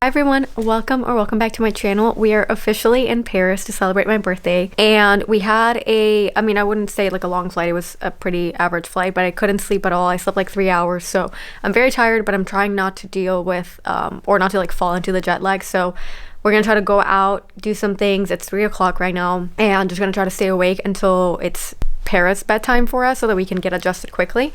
Hi everyone, welcome back to my channel. We are officially in Paris to celebrate my birthday, and we had I wouldn't say like a long flight, it was a pretty average flight, but I couldn't sleep at all. I slept like 3 hours, so I'm very tired, but I'm trying not to deal with or not to like fall into the jet lag. So we're gonna try to go out, do some things. It's 3 o'clock right now, and just gonna try to stay awake until it's Paris bedtime for us so that we can get adjusted quickly.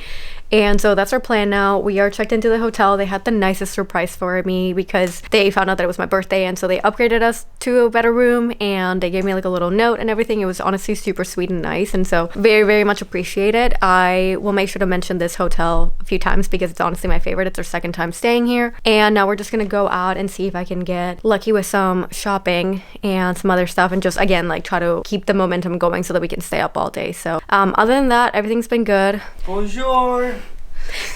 And so that's our plan now. We are checked into the hotel. They had the nicest surprise for me because they found out that it was my birthday, and so they upgraded us to a better room, and they gave me like a little note and everything. It was honestly super sweet and nice, and so very much appreciated. I will make sure to mention this hotel a few times because it's honestly my favorite. It's our second time staying here, and now we're just gonna go out and see if I can get lucky with some shopping and some other stuff, and just again like try to keep the momentum going so that we can stay up all day. So other than that, everything's been good. Bonjour.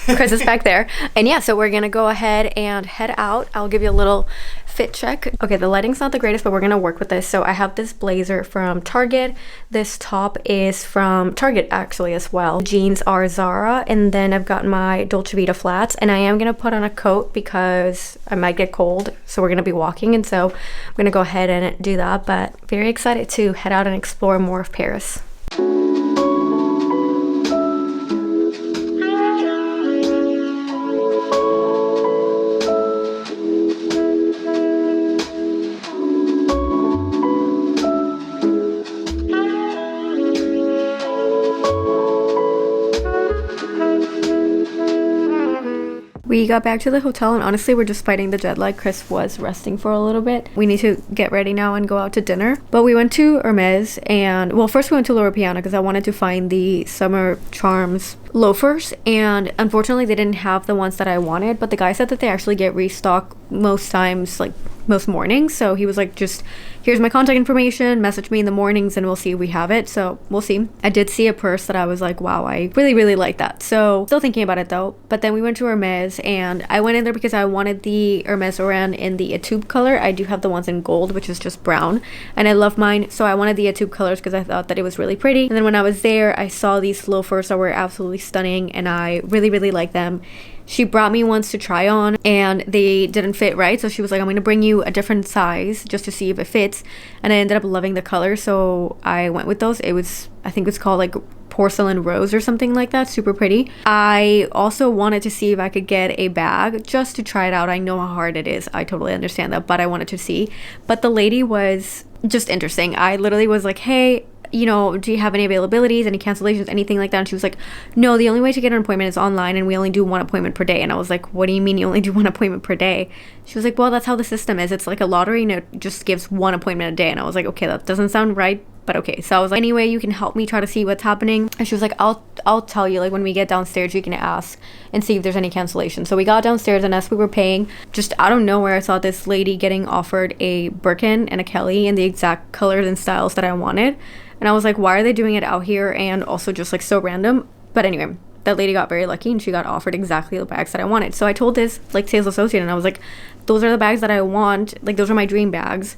Chris is back there. And yeah, so we're gonna go ahead and head out. I'll give you a little fit check. Okay, the lighting's not the greatest, but we're gonna work with this. So I have this blazer from Target. This top is from Target actually as well. Jeans are Zara, and then I've got my Dolce Vita flats, and I am gonna put on a coat because I might get cold, so we're gonna be walking, and so I'm gonna go ahead and do that. But very excited to head out and explore more of Paris. We got back to the hotel, and honestly we're just fighting the jet lag. Chris was resting for a little bit. We need to get ready now and go out to dinner. But we went to Hermes, and well, first we went to Loro Piana because I wanted to find the Summer Charms loafers, and unfortunately they didn't have the ones that I wanted, but the guy said that they actually get restocked most times, like most mornings. So he was like, just here's my contact information, message me in the mornings and we'll see if we have it. So we'll see. I did see a purse that I was like, wow, I really like that. So still thinking about it though. But then we went to Hermes, and I went in there because I wanted the Hermes Oran in the Etube color. I do have the ones in gold, which is just brown, and I love mine, so I wanted the Etube colors because I thought that it was really pretty. And then when I was there, I saw these loafers that were absolutely stunning, and I really like them. She brought me ones to try on, and they didn't fit right, so she was like, I'm going to bring you a different size just to see if it fits. And I ended up loving the color, so I went with those. It was, I think it's called like porcelain rose or something like that. Super pretty. I also wanted to see if I could get a bag just to try it out. I know how hard it is, I totally understand that, but I wanted to see. But the lady was just interesting. I literally was like, hey, you know, do you have any availabilities, any cancellations, anything like that? And she was like, no, the only way to get an appointment is online, and we only do one appointment per day. And I was like, what do you mean you only do one appointment per day? She was like, well, that's how the system is. It's like a lottery, and it just gives one appointment a day. And I was like, okay, that doesn't sound right, but okay. So I was like, anyway, you can help me try to see what's happening. And she was like, I'll tell you, like when we get downstairs you can ask and see if there's any cancellation. So we got downstairs, and as we were paying, just out of nowhere I saw this lady getting offered a Birkin and a Kelly in the exact colors and styles that I wanted. And I was like, why are they doing it out here? And also just like so random. But anyway, that lady got very lucky, and she got offered exactly the bags that I wanted. So I told this like sales associate, and I was like, those are the bags that I want, like those are my dream bags,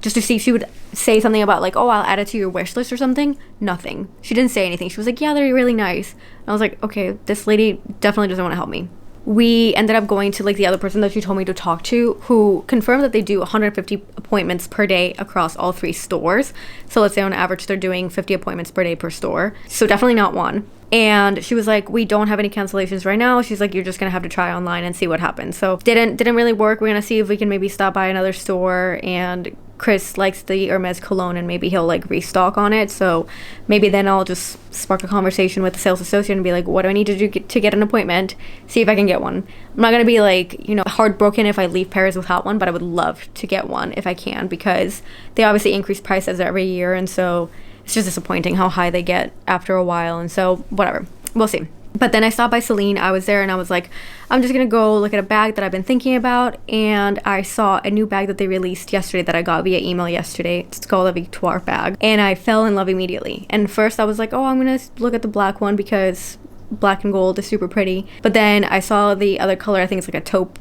just to see if she would say something about like, oh, I'll add it to your wish list or something. Nothing. She didn't say anything. She was like, yeah, they're really nice. And I was like, okay, this lady definitely doesn't want to help me. We ended up going to like the other person that she told me to talk to, who confirmed that they do 150 appointments per day across all 3 stores. So let's say on average they're doing 50 appointments per day per store, so definitely not one. And she was like, we don't have any cancellations right now. She's like, you're just gonna have to try online and see what happens. So didn't really work. We're gonna see if we can maybe stop by another store, and Chris likes the Hermes cologne, and maybe he'll like restock on it. So maybe then I'll just spark a conversation with the sales associate and be like, what do I need to do to get an appointment? See if I can get one. I'm not gonna be like, you know, heartbroken if I leave Paris without one, but I would love to get one if I can, because they obviously increase prices every year, and so it's just disappointing how high they get after a while. And so whatever, we'll see. But then I stopped by Celine. I was there, and I was like, I'm just gonna go look at a bag that I've been thinking about, and I saw a new bag that they released yesterday that I got via email yesterday. It's called a Victoire bag, and I fell in love immediately. And first I was like, oh, I'm gonna look at the black one because black and gold is super pretty. But then I saw the other color, I think it's like a taupe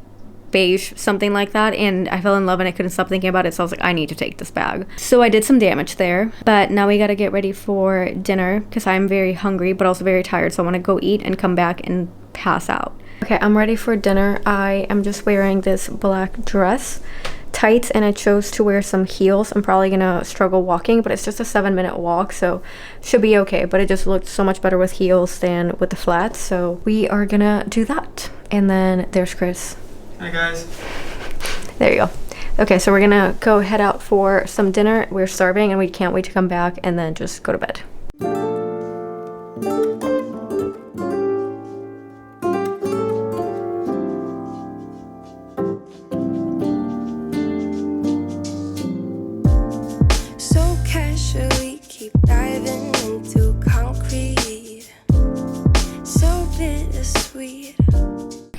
beige, something like that, and I fell in love and I couldn't stop thinking about it. So I was like, I need to take this bag. So I did some damage there, but now we gotta get ready for dinner because I'm very hungry but also very tired, so I want to go eat and come back and pass out. Okay, I'm ready for dinner. I am just wearing this black dress, tights, and I chose to wear some heels. I'm probably gonna struggle walking, but it's just a 7-minute walk, so should be okay. But it just looked so much better with heels than with the flats, so we are gonna do that. And then there's Chris. Hi guys. There you go. Okay, so we're gonna go head out for some dinner. We're starving and we can't wait to come back and then just go to bed.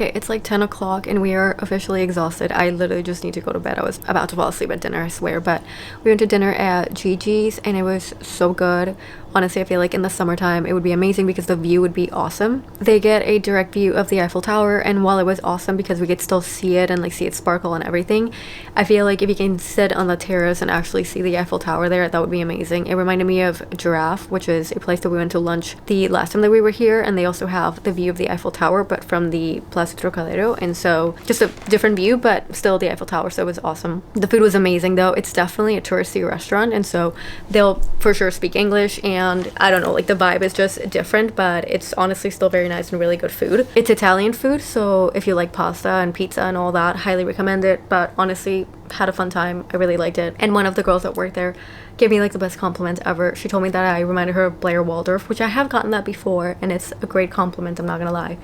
Okay, it's like 10 o'clock and we are officially exhausted. I literally just need to go to bed. I was about to fall asleep at dinner, I swear, but we went to dinner at Gigi's and it was so good. Honestly, I feel like in the summertime it would be amazing because the view would be awesome. They get a direct view of the Eiffel Tower, and while it was awesome because we could still see it and like see it sparkle and everything, I feel like if you can sit on the terrace and actually see the Eiffel Tower there, that would be amazing. It reminded me of Giraffe, which is a place that we went to lunch the last time that we were here, and they also have the view of the Eiffel Tower but from the Plaza Trocadero, and so just a different view but still the Eiffel Tower, so it was awesome. The food was amazing though. It's definitely a touristy restaurant, and so they'll for sure speak English, and I don't know, like the vibe is just different, but it's honestly still very nice and really good food. It's Italian food, so if you like pasta and pizza and all that, highly recommend it. But honestly, had a fun time. I really liked it. And one of the girls that worked there gave me like the best compliment ever. She told me that I reminded her of Blair Waldorf, which I have gotten that before, and it's a great compliment, I'm not gonna lie.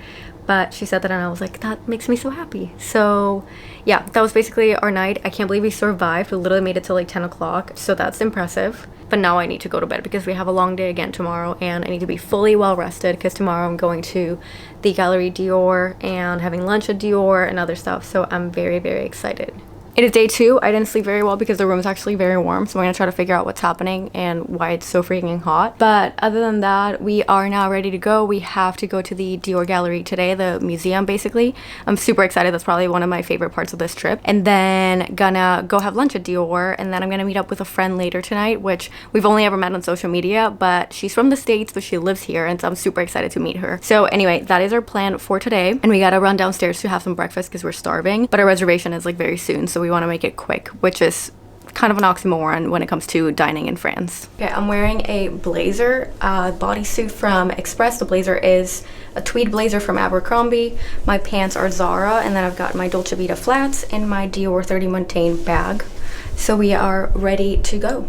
But she said that and I was like, that makes me so happy. So yeah, that was basically our night. I can't believe we survived. We literally made it till like 10 o'clock, so that's impressive. But now I need to go to bed because we have a long day again tomorrow, and I need to be fully well rested because tomorrow I'm going to the Galerie Dior and having lunch at Dior and other stuff, so I'm very, very excited. It is day 2. I didn't sleep very well because the room is actually very warm, so I'm gonna try to figure out what's happening and why it's so freaking hot. But other than that, we are now ready to go. We have to go to the Dior Gallery today, the museum basically. I'm super excited. That's probably one of my favorite parts of this trip. And then gonna go have lunch at Dior, and then I'm gonna meet up with a friend later tonight, which we've only ever met on social media, but she's from the States, but she lives here, and so I'm super excited to meet her. So anyway, that is our plan for today, and we gotta run downstairs to have some breakfast because we're starving, but our reservation is like very soon, so we want to make it quick, which is kind of an oxymoron when it comes to dining in France. Okay, I'm wearing a blazer, bodysuit from Express. The blazer is a tweed blazer from Abercrombie. My pants are Zara, and then I've got my Dolce Vita flats and my Dior 30 Montaigne bag. So we are ready to go.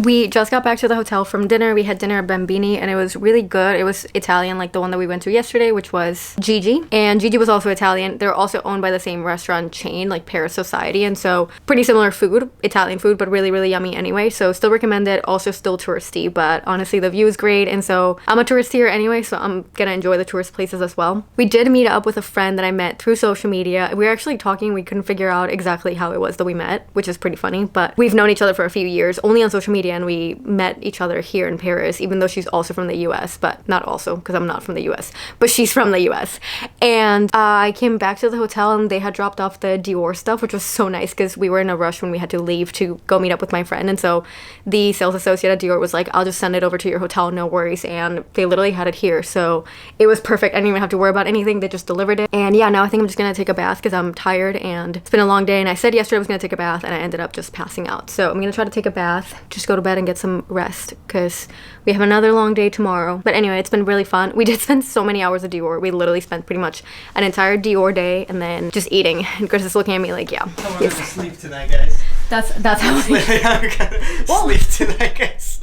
We just got back to the hotel from dinner. We had dinner at Bambini and it was really good. It was Italian, like the one that we went to yesterday, which was Gigi. And Gigi was also Italian. They're also owned by the same restaurant chain, like Paris Society. And so pretty similar food, Italian food, but really, really yummy anyway. So still recommend it. Also still touristy, but honestly, the view is great. And so I'm a tourist here anyway, so I'm gonna enjoy the tourist places as well. We did meet up with a friend that I met through social media. We were actually talking. We couldn't figure out exactly how it was that we met, which is pretty funny, but we've known each other for a few years, only on social media, and we met each other here in Paris, even though she's also from the US, but not also, because I'm not from the US, but she's from the US. And I came back to the hotel and they had dropped off the Dior stuff, which was so nice because we were in a rush when we had to leave to go meet up with my friend. And so the sales associate at Dior was like, I'll just send it over to your hotel, no worries. And they literally had it here. So it was perfect. I didn't even have to worry about anything. They just delivered it. And yeah, now I think I'm just gonna take a bath because I'm tired and it's been a long day. And I said yesterday I was gonna take a bath and I ended up just passing out. So I'm gonna try to take a bath, just go to bed and get some rest because we have another long day tomorrow. But anyway, it's been really fun. We did spend so many hours at Dior. We literally spent pretty much an entire Dior day and then just eating. And Chris is looking at me like, yeah. I'm gonna sleep tonight, guys. That's how I'm gonna sleep tonight, guys.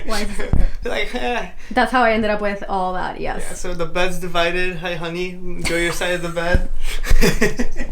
Why is it? Like, That's how I ended up with all that, yes. Yeah, so the bed's divided. Hi, honey. Enjoy your side of the bed.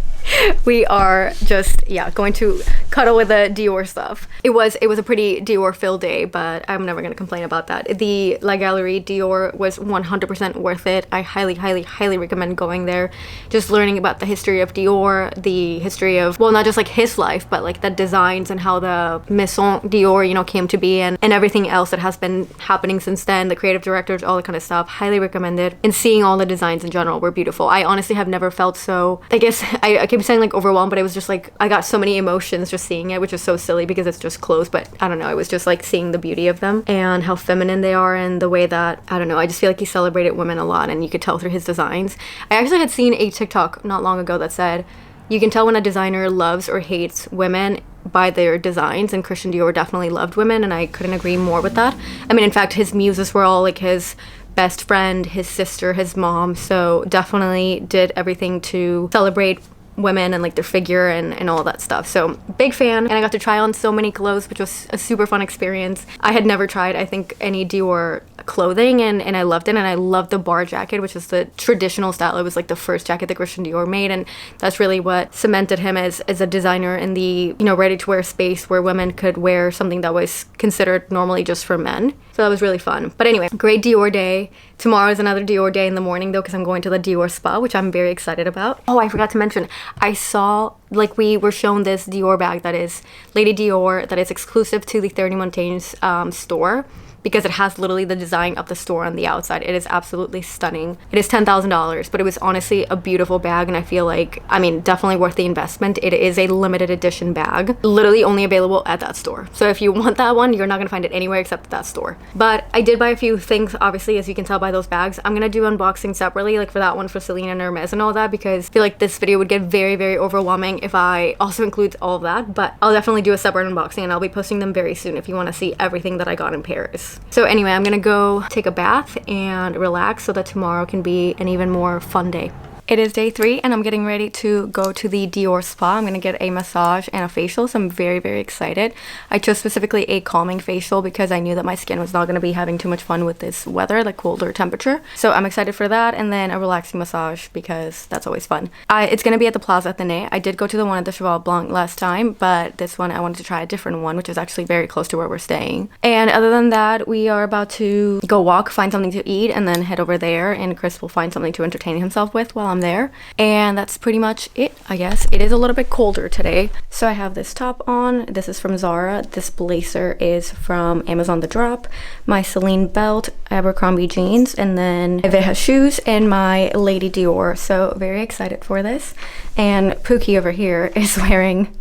We are just, yeah, going to cuddle with the Dior stuff. It was a pretty Dior filled day, but I'm never gonna complain about that. The La Galerie Dior was 100% worth it. I highly, highly, highly recommend going there. Just learning about the history of Dior, the history of, well, not just like his life, but like the designs and how the Maison Dior, you know, came to be and everything else that has been happening since then, the creative directors, all that kind of stuff. Highly recommend it. And seeing all the designs in general were beautiful. I honestly have never felt so, I guess, I keep saying like overwhelmed, but it was just like, I got so many emotions just seeing it, which is so silly because it's just clothes, but I don't know, it was just like seeing the beauty of them and how feminine they are and the way that, I don't know, I just feel like he celebrated women a lot and you could tell through his designs. I actually had seen a TikTok not long ago that said, you can tell when a designer loves or hates women by their designs, and Christian Dior definitely loved women, and I couldn't agree more with that. I mean, in fact, his muses were all like his best friend, his sister, his mom, so definitely did everything to celebrate women and like their figure and all that stuff. So big fan, and I got to try on so many clothes, which was a super fun experience. I had never tried, I think, any Dior clothing and I loved it. And I loved the bar jacket, which is the traditional style. It was like the first jacket that Christian Dior made, and that's really what cemented him as a designer in the, you know, ready-to-wear space where women could wear something that was considered normally just for men. So that was really fun. But anyway, great Dior day. Tomorrow is another Dior day in the morning though, because I'm going to the Dior Spa, which I'm very excited about. Oh, I forgot to mention, I saw, like, we were shown this Dior bag that is Lady Dior, that is exclusive to the 30 Montaigne's store, because it has literally the design of the store on the outside. It is absolutely stunning. It is $10,000, but it was honestly a beautiful bag, and I feel like, I mean, definitely worth the investment. It is a limited edition bag, literally only available at that store. So if you want that one, you're not gonna find it anywhere except at that store. But I did buy a few things, obviously, as you can tell by those bags. I'm gonna do unboxing separately, like for that one for Celine and Hermes and all that, because I feel like this video would get very, very overwhelming if I also include all of that. But I'll definitely do a separate unboxing, and I'll be posting them very soon if you wanna see everything that I got in Paris. So anyway, I'm gonna go take a bath and relax so that tomorrow can be an even more fun day. It is day 3 and I'm getting ready to go to the Dior Spa. I'm gonna get a massage and a facial, so I'm very, very excited. I chose specifically a calming facial because I knew that my skin was not gonna be having too much fun with this weather, like colder temperature. So I'm excited for that, and then a relaxing massage because that's always fun. It's gonna be at the Plaza Athénée. I did go to the one at the Cheval Blanc last time, but this one I wanted to try a different one, which is actually very close to where we're staying. And other than that, we are about to go walk, find something to eat, and then head over there, and Chris will find something to entertain himself with while I'm there. And that's pretty much it, I guess. It is a little bit colder today. So I have this top on. This is from Zara. This blazer is from Amazon The Drop. My Celine belt, Abercrombie jeans, and then Veja shoes and my Lady Dior. So very excited for this. And Pookie over here is wearing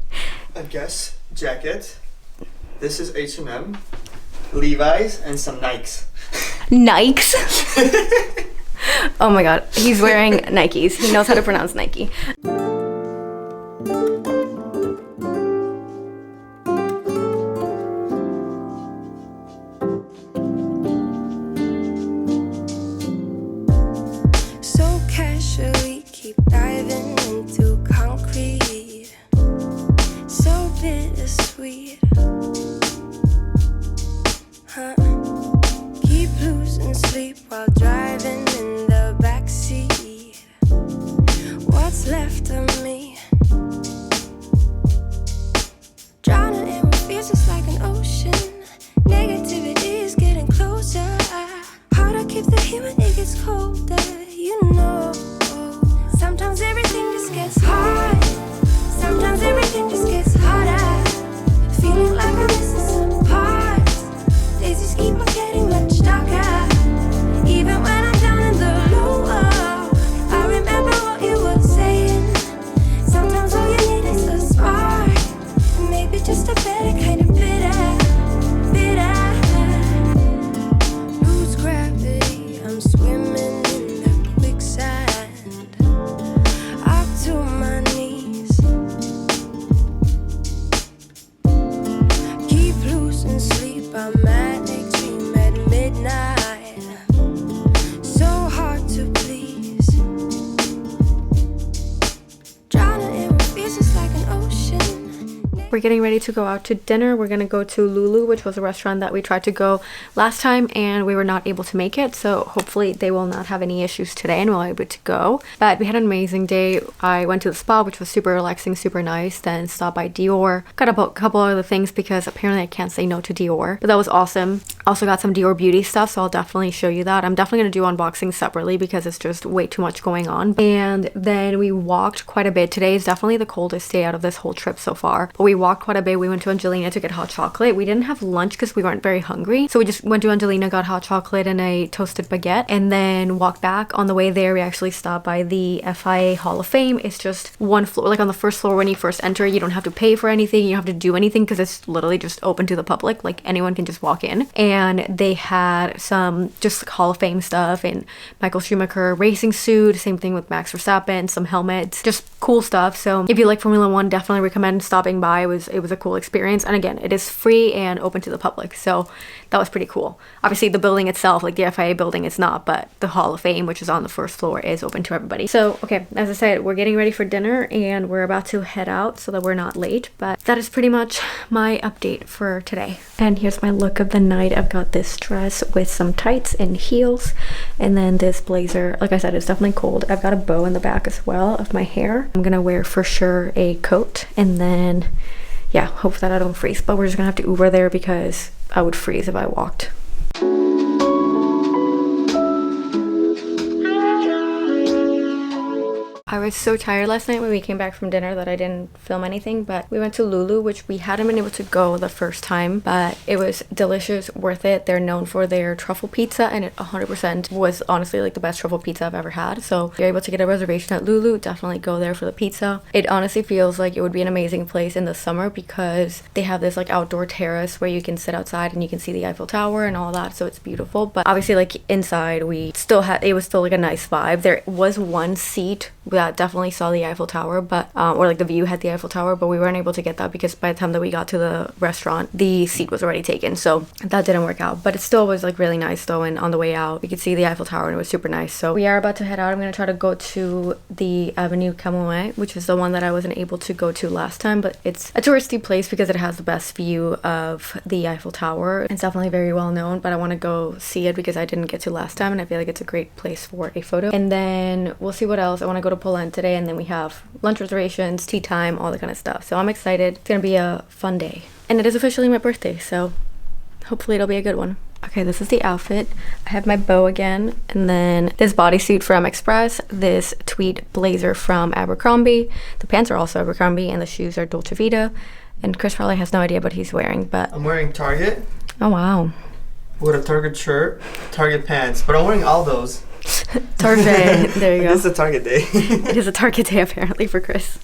a Guess jacket. This is H&M, Levi's, and some Nikes. Nikes? Oh my god, he's wearing Nikes. He knows how to pronounce Nike. So casually keep diving into concrete. So bittersweet. sleep while driving in the backseat. What's left of me? Drowning in what feels just like an ocean. Negativity is getting closer. Hard to keep the heat when it gets colder. You know, sometimes everything just gets hard. Sometimes everything just gets harder. Feeling like I'm missing some parts. Days just keep on getting much darker. Even when I'm down in the lower, I remember what you were saying. Sometimes all you need is a spark, and maybe just a better kind of bitter. Lose gravity, I'm swimming in the quicksand. Up to my knees. Keep losing sleep, I'm manic, dream at midnight. So hard to please. Drowning in what feels just like an ocean. We're getting ready to go out to dinner. We're gonna go to Lulu, which was a restaurant that we tried to go last time and we were not able to make it, so hopefully they will not have any issues today and we'll be able to go. But we had an amazing day. I went to the spa, which was super relaxing, super nice, then stopped by Dior, got a couple other things because apparently I can't say no to Dior, but that was awesome. Also got some Dior beauty stuff, so I'll definitely show you that. I'm definitely gonna do unboxing separately because it's just way too much going on. And then we walked quite a bit. Today is definitely the coldest day out of this whole trip so far, but we walked quite a bit. We went to Angelina to get hot chocolate. We didn't have lunch because we weren't very hungry, so we just went to Angelina, got hot chocolate and a toasted baguette, and then walked back. On the way there, we actually stopped by the FIA Hall of Fame. It's just one floor, like on the first floor when you first enter. You don't have to pay for anything, you don't have to do anything because it's literally just open to the public, like anyone can just walk in. And they had some just Hall of Fame stuff, and Michael Schumacher racing suit, same thing with Max Verstappen, some helmets, just cool stuff. So if you like Formula One, definitely recommend stopping by. It was a cool experience, and again, it is free and open to the public, so that was pretty cool. Obviously the building itself, like the FIA building, is not, but the Hall of Fame, which is on the first floor, is open to everybody. So okay, as I said, we're getting ready for dinner and we're about to head out so that we're not late, but that is pretty much my update for today. And here's my look of the night. I've got this dress with some tights and heels, and then this blazer. Like I said, it's definitely cold. I've got a bow in the back as well of my hair. I'm gonna wear for sure a coat, and then yeah, hope that I don't freeze, but we're just gonna have to Uber there because I would freeze if I walked. I was so tired last night when we came back from dinner that I didn't film anything, but we went to Lulu, which we hadn't been able to go the first time, but it was delicious, worth it. They're known for their truffle pizza, and it 100% was honestly like the best truffle pizza I've ever had. So if you're able to get a reservation at Lulu, definitely go there for the pizza. It honestly feels like it would be an amazing place in the summer because they have this like outdoor terrace where you can sit outside and you can see the Eiffel Tower and all that, so it's beautiful. But obviously like inside it was still like a nice vibe. There was one seat that definitely saw the Eiffel Tower, but or like the view had the Eiffel Tower, but we weren't able to get that because by the time that we got to the restaurant, the seat was already taken, so that didn't work out. But it still was like really nice though, and on the way out we could see the Eiffel Tower and it was super nice. So we are about to head out. I'm gonna try to go to the Avenue Camouet, which is the one that I wasn't able to go to last time, but it's a touristy place because it has the best view of the Eiffel Tower. It's definitely very well known, but I want to go see it because I didn't get to last time, and I feel like it's a great place for a photo. And then we'll see what else. I want to go to Poland today, and then we have lunch reservations, tea time, all that kind of stuff. So I'm excited. It's gonna be a fun day, and it is officially my birthday, so hopefully it'll be a good one. Okay, this is the outfit. I have my bow again, and then this bodysuit from Express, this tweed blazer from Abercrombie. The pants are also Abercrombie, and the shoes are Dolce Vita. And Chris probably has no idea what he's wearing, but I'm wearing Target. Oh wow. With a Target shirt, Target pants, but I'm wearing all those. Target. There you go. It's a Target day. It is a Target day apparently for Chris.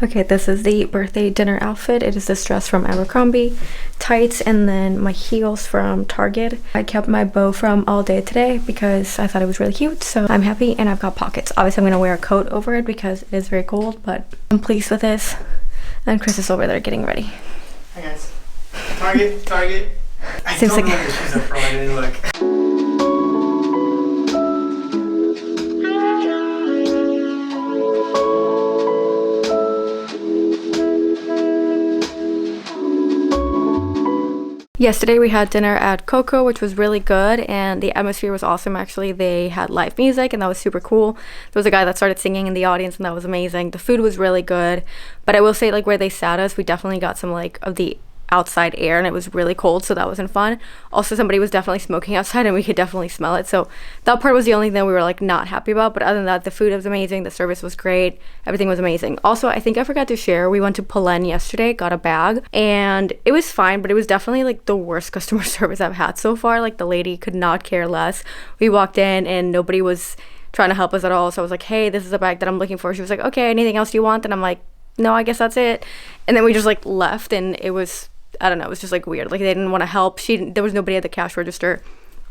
Okay, this is the birthday dinner outfit. It is this dress from Abercrombie, tights, and then my heels from Target. I kept my bow from all day today because I thought it was really cute, so I'm happy, and I've got pockets. Obviously, I'm gonna wear a coat over it because it is very cold, but I'm pleased with this. And Chris is over there getting ready. Hi guys. Target. I Seems don't like know the shoes up front. I didn't look. Yesterday we had dinner at Coco, which was really good, and the atmosphere was awesome. Actually, they had live music, and that was super cool. There was a guy that started singing in the audience, and that was amazing. The food was really good, but I will say, like, where they sat us, we definitely got some like of the outside air, and it was really cold, so that wasn't fun. Also, somebody was definitely smoking outside, and we could definitely smell it, so that part was the only thing that we were like not happy about. But other than that, the food was amazing, the service was great, everything was amazing. Also, I think I forgot to share, we went to Polen yesterday, got a bag, and it was fine, but it was definitely like the worst customer service I've had so far. Like, the lady could not care less. We walked in and nobody was trying to help us at all, so I was like, hey, this is a bag that I'm looking for. She was like, okay, anything else you want? And I'm like, no, I guess that's it. And then we just like left, and it was, I don't know, it was just like weird. Like, they didn't want to help. There was nobody at the cash register.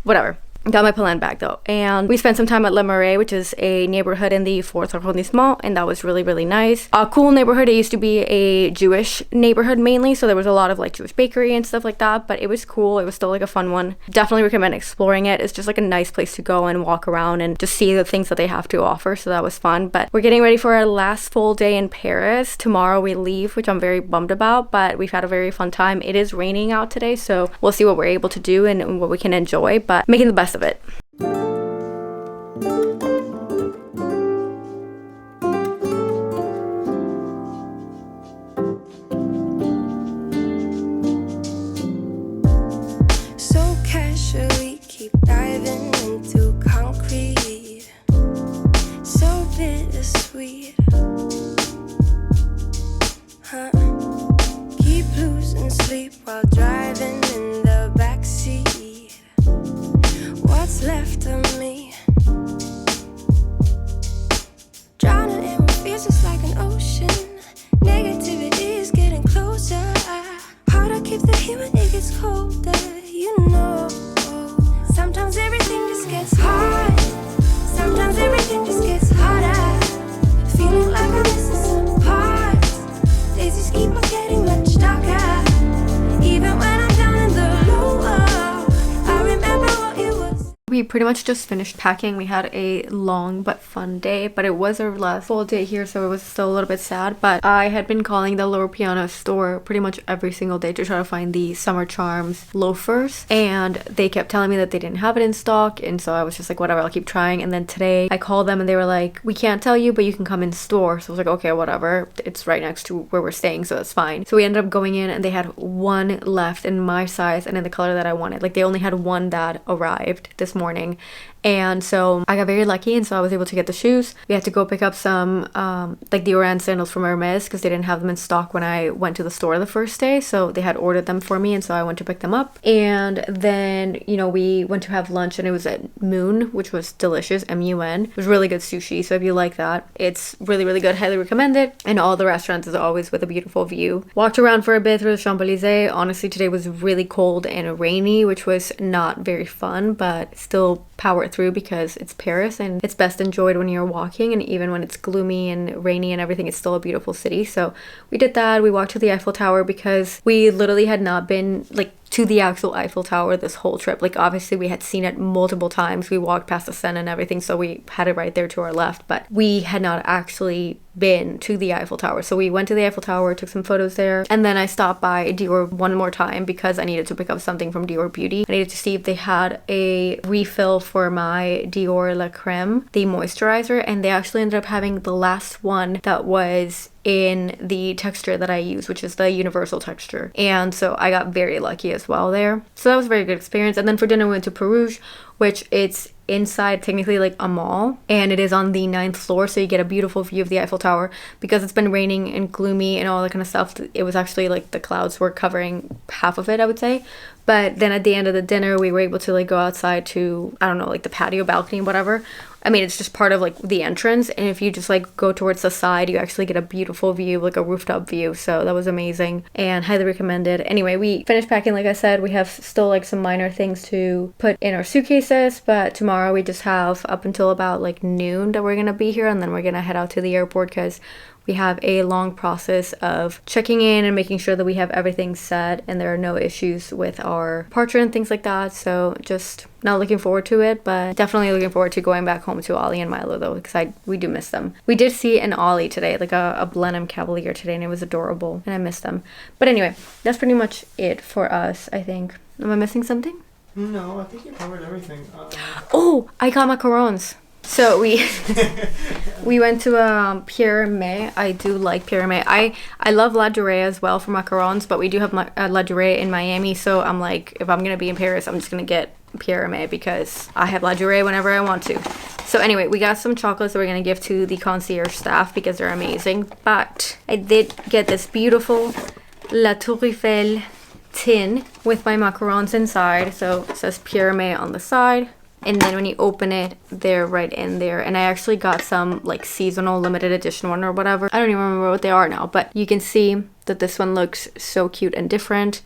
Whatever. Got my Polen bag though. And we spent some time at Le Marais, which is a neighborhood in the 4th arrondissement, and that was really, really nice. A cool neighborhood. It used to be a Jewish neighborhood mainly, so there was a lot of like Jewish bakery and stuff like that, but it was cool. It was still like a fun one. Definitely recommend exploring it. It's just like a nice place to go and walk around and just see the things that they have to offer, so that was fun. But we're getting ready for our last full day in Paris. Tomorrow we leave, which I'm very bummed about, but we've had a very fun time. It is raining out today, so we'll see what we're able to do and what we can enjoy, but making the best of it. So casually keep diving into concrete. So bittersweet. Huh? Keep losing sleep while driving in the backseat. What's left of me? Drowning in what feels just like an ocean. Negativity is getting closer. Hard to keep the heat when it gets colder. You know, sometimes everything just gets hard. Sometimes everything just gets harder. Feeling like I'm missing some parts. Days just keep on getting much darker. Even when I'm down in the lower, I remember what it was. We pretty much just finished packing. We had a long but fun day, but it was our last full day here, so it was still a little bit sad. But I had been calling the Lower Piano store pretty much every single day to try to find the Summer Charms loafers, and they kept telling me that they didn't have it in stock, and so I was just like, whatever, I'll keep trying. And then today I called them and they were like, we can't tell you, but you can come in store. So I was like, okay, whatever, it's right next to where we're staying, so that's fine. So we ended up going in and they had one left in my size and in the color that I wanted. Like, they only had one that arrived this morning, and so I got very lucky, and so I was able to get the shoes. We had to go pick up some like Dior sandals from Hermes because they didn't have them in stock when I went to the store the first day, so they had ordered them for me, and so I went to pick them up. And then, you know, we went to have lunch, and it was at Moon, which was delicious. M-U-N. It was really good sushi, so if you like that, it's really, really good. Highly recommend it. And all the restaurants is always with a beautiful view. Walked around for a bit through the Champs-Élysées. Honestly, today was really cold and rainy, which was not very fun, but still power through because it's Paris and it's best enjoyed when you're walking, and even when it's gloomy and rainy and everything, it's still a beautiful city. So we did that. We walked to the Eiffel Tower because we literally had not been like to the actual Eiffel Tower this whole trip. Like, obviously we had seen it multiple times. We walked past the Seine and everything, so we had it right there to our left, but we had not actually been to the Eiffel Tower. So we went to the Eiffel Tower, took some photos there, and then I stopped by Dior one more time because I needed to pick up something from Dior Beauty. I needed to see if they had a refill for my Dior La Creme, the moisturizer, and they actually ended up having the last one that was in the texture that I use, which is the universal texture. And so I got very lucky as well there. So that was a very good experience. And then for dinner we went to Perouge, which it's inside technically like a mall, and it is on the 9th floor, so you get a beautiful view of the Eiffel Tower. Because it's been raining and gloomy and all that kind of stuff, it was actually like the clouds were covering half of it, I would say. But then at the end of the dinner we were able to like go outside to, I don't know, like the patio balcony, whatever, I mean, it's just part of like the entrance, and if you just like go towards the side, you actually get a beautiful view, like a rooftop view. So that was amazing and highly recommended. Anyway, we finished packing. Like I said, we have still like some minor things to put in our suitcases, but tomorrow we just have up until about like noon that we're gonna be here, and then we're gonna head out to the airport because we have a long process of checking in and making sure that we have everything set and there are no issues with our departure and things like that. So just not looking forward to it, but definitely looking forward to going back home to Ollie and Milo though, because we do miss them. We did see an Ollie today, like a Blenheim Cavalier today, and it was adorable and I miss them. But anyway, that's pretty much it for us, I think. Am I missing something? No, I think you covered everything. Oh, I got macarons. So we went to Pierre Hermes. I do like Pierre Hermes. I love La Durée as well for macarons, but we do have La Durée in Miami, so I'm like, if I'm gonna be in Paris, I'm just gonna get Pierre Hermes because I have La Durée whenever I want to. So anyway, we got some chocolates that we're gonna give to the concierge staff because they're amazing. But I did get this beautiful La Tour Eiffel tin with my macarons inside. So it says Pierre Hermes on the side. And then when you open it, they're right in there. And I actually got some like seasonal limited edition one or whatever. I don't even remember what they are now, but you can see that this one looks so cute and different.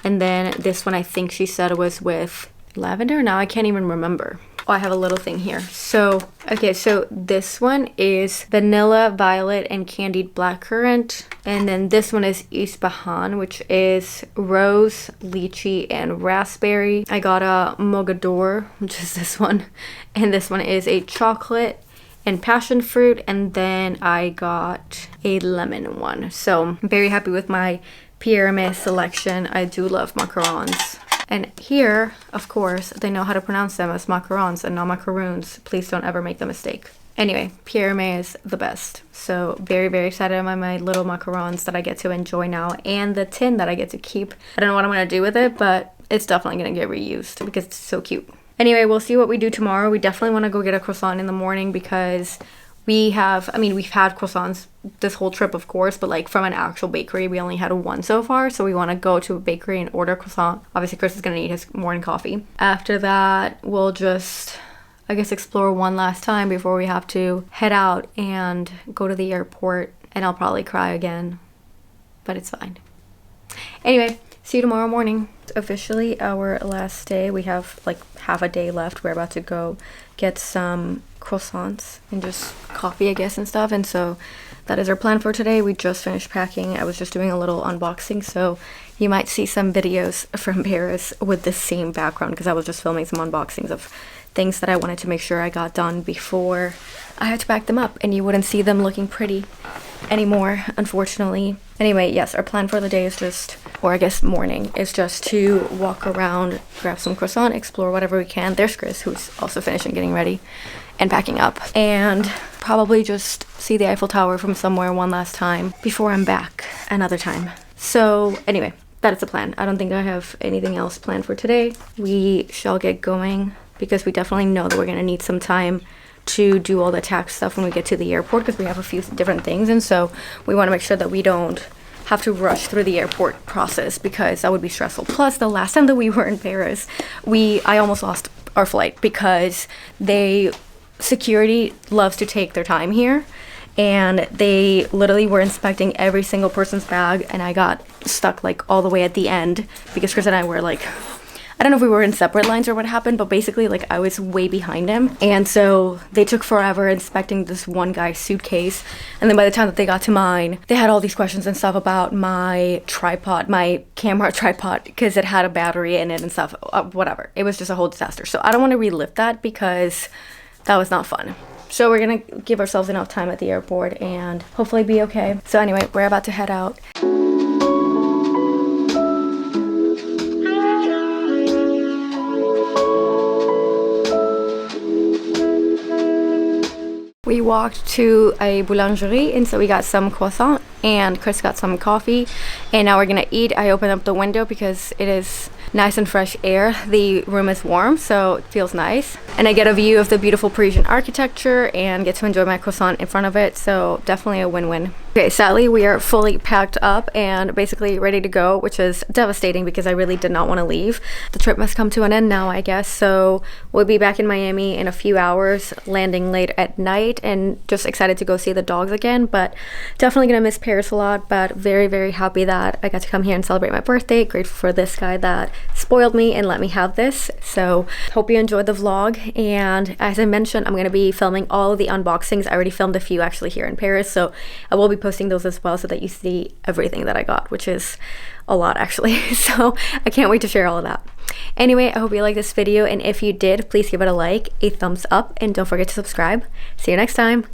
And then this one, I think she said it was with lavender. Now I can't even remember. Oh, I have a little thing here. So, okay, so this one is vanilla, violet, and candied blackcurrant. And then this one is Ispahan, which is rose, lychee, and raspberry. I got a Mogador, which is this one. And this one is a chocolate and passion fruit. And then I got a lemon one. So I'm very happy with my Pierre Hermes selection. I do love macarons. And here, of course, they know how to pronounce them as macarons and not macaroons. Please don't ever make the mistake. Anyway, Pierre Hermes is the best. So very, very excited about my little macarons that I get to enjoy now. And the tin that I get to keep. I don't know what I'm going to do with it, but it's definitely going to get reused because it's so cute. Anyway, we'll see what we do tomorrow. We definitely want to go get a croissant in the morning because we've had croissants this whole trip, of course, but like from an actual bakery, we only had one so far. So we want to go to a bakery and order a croissant. Obviously, Chris is going to need his morning coffee. After that, we'll just, I guess, explore one last time before we have to head out and go to the airport. And I'll probably cry again, but it's fine. Anyway, see you tomorrow morning. It's officially our last day. We have like half a day left. We're about to go get some croissants and just coffee, I guess, and stuff. And so that is our plan for today. We just finished packing. I was just doing a little unboxing, so you might see some videos from Paris with the same background because I was just filming some unboxings of things that I wanted to make sure I got done before I had to pack them up, and you wouldn't see them looking pretty anymore, unfortunately. Anyway, yes, our plan for the day is just, or I guess morning, is just to walk around, grab some croissant, explore whatever we can. There's Chris, who's also finishing getting ready and packing up, and probably just see the Eiffel Tower from somewhere one last time before I'm back another time. So anyway, that is the plan. I don't think I have anything else planned for today. We shall get going because we definitely know that we're gonna need some time to do all the tax stuff when we get to the airport because we have a few different things, and so we want to make sure that we don't have to rush through the airport process because that would be stressful. Plus, the last time that we were in Paris, I almost lost our flight because security loves to take their time here, and they literally were inspecting every single person's bag, and I got stuck like all the way at the end because Chris and I were like, I don't know if we were in separate lines or what happened, but basically like I was way behind him, and so they took forever inspecting this one guy's suitcase, and then by the time that they got to mine, they had all these questions and stuff about my tripod, my camera tripod, because it had a battery in it and stuff, whatever. It was just a whole disaster. So I don't want to relive that because that was not fun. So we're gonna give ourselves enough time at the airport and hopefully be okay. So anyway, we're about to head out. We walked to a boulangerie, and so we got some croissant, and Chris got some coffee, and now we're gonna eat. I opened up the window because it is nice and fresh air. The room is warm, so it feels nice, and I get a view of the beautiful Parisian architecture and get to enjoy my croissant in front of it, so definitely a win-win. Okay, sadly we are fully packed up and basically ready to go, which is devastating because I really did not want to leave. The trip must come to an end now, I guess, so we'll be back in Miami in a few hours, landing late at night, and just excited to go see the dogs again, but definitely gonna miss Paris a lot, but very, very happy that I got to come here and celebrate my birthday. Grateful for this guy that spoiled me and let me have this. So hope you enjoyed the vlog, and as I mentioned, I'm gonna be filming all of the unboxings. I already filmed a few actually here in Paris, so I will be posting those as well so that you see everything that I got, which is a lot actually. So I can't wait to share all of that. Anyway, I hope you liked this video, and if you did, please give it a like, a thumbs up, and don't forget to subscribe. See you next time.